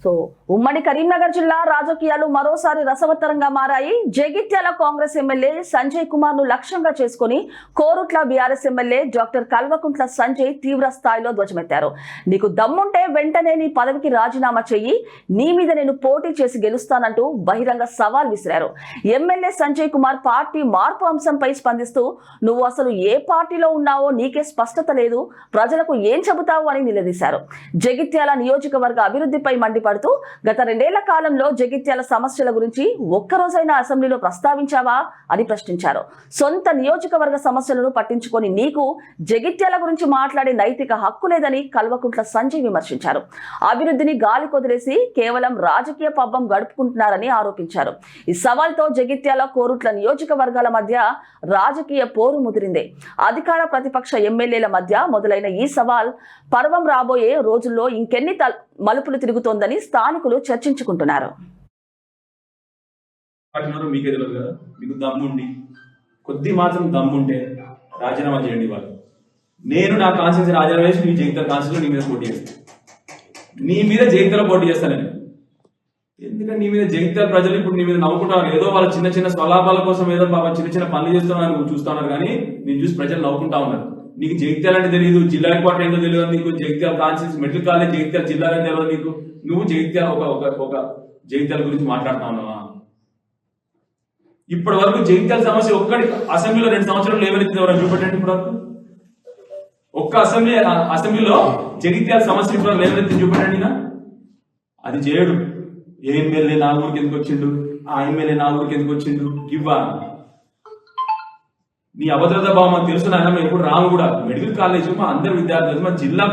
So ఉమ్మడి కరీంనగర్ జిల్లా రాజకీయాలు మరోసారి రసవత్తరంగా మారాయి. జగిత్యాల కాంగ్రెస్ ఎమ్మెల్యే సంజయ్ కుమార్ ను లక్ష్యంగా చేసుకుని Korutla BRS MLA doctor Kalvakuntla Sanjay తీవ్ర స్థాయిలో ధ్వజమెత్తారు. నీకు దమ్ముంటే వెంటనే నీ పదవికి రాజీనామా చెయ్యి, నీ మీద నేను పోటీ చేసి గెలుస్తానంటూ బహిరంగ సవాల్ విసిరారు. ఎమ్మెల్యే సంజయ్ కుమార్ పార్టీ మార్పు అంశంపై స్పందిస్తూ నువ్వు అసలు ఏ పార్టీలో ఉన్నావో నీకే స్పష్టత లేదు, ప్రజలకు ఏం చెబుతావు అని నిలదీశారు. జగిత్యాల నియోజకవర్గ అభివృద్ధిపై మండిపడుతూ గత 2 ఏళ్ల కాలంలో జగిత్యాల సమస్యల గురించి ఒక్కరోజైనా అసెంబ్లీలో ప్రస్తావించావా అని ప్రశ్నించారు. సొంత నియోజకవర్గ సమస్యలను పట్టించుకొని నీకు జగిత్యాల గురించి మాట్లాడే నైతిక హక్కు లేదని కల్వకుంట్ల సంజయ్ విమర్శించారు. అభివృద్ధిని గాలి కొదిలేసి కేవలం రాజకీయ పబ్బం గడుపుకుంటున్నారని ఆరోపించారు. ఈ సవాల్తో జగిత్యాల కోరుట్ల నియోజకవర్గాల మధ్య రాజకీయ పోరు ముదిరింది. అధికార ప్రతిపక్ష ఎమ్మెల్యేల మధ్య మొదలైన ఈ సవాల్ పర్వం రాబోయే రోజుల్లో ఇంకెన్ని మలుపులు తిరుగుతోందని స్థానికులు చర్చించుకుంటున్నారు. మీకే తెలియదు కదా, మీకు దమ్ముండి కొద్ది మాత్రం దమ్ముంటే రాజీనామా చేయండి. వాళ్ళు నేను నా కాన్స్టిట్యూన్సీ రాజీనామా చేసి నీ జగిత్యాల కాన్స్టిట్యూన్సీ నీ మీద పోటీ చేస్తాను. నీ మీద జగిత్యాల పోటీ చేస్తాను నేను. ఎందుకంటే నీ మీద జగిత్యాల ప్రజలు ఇప్పుడు నీ మీద నవ్వుకుంటారు. ఏదో వాళ్ళ చిన్న చిన్న స్వలాభాల కోసం ఏదో బాబా చిన్న చిన్న పనులు చేస్తున్నారు నువ్వు చూస్తా ఉన్నారు, కానీ నేను చూసి ప్రజలు నవ్వుకుంటా ఉన్నారు. నీకు జగిత్యాల అంటే తెలియదు, జిల్లా హెడ్ క్వార్టర్ ఏంటో తెలియదు నీకు, Jagtial constituency medical college Jagtial జిల్లా అంటే తెలియదు నీకు. నువ్వు జగిత్యాల ఒక జగిత్యాల గురించి మాట్లాడుతా ఉన్నావా? ఇప్పటి వరకు జగిత్యాల సమస్య ఒక్కడి అసెంబ్లీలో 2 సంవత్సరాలు లేవనెత్తింది ఎవరైనా చూపెట్టండి. ఇప్పటి వరకు ఒక్క అసెంబ్లీలో జగిత్యాల సమస్య ఇప్పుడు లేవనెత్తి చూపెట్టండి. అది చేయడు. ఏ ఎమ్మెల్యే నా ఊరికి ఎందుకు వచ్చిండు, ఆ ఎమ్మెల్యే నా ఊరికి ఎందుకు వచ్చిండు, ఇవ్వా నీ అభద్రతా భావం తెలుసు నాయన. ఎప్పుడు రాము కూడా మెడికల్ కాలేజ్ మా అందరి విద్యార్థులు మా జిల్లా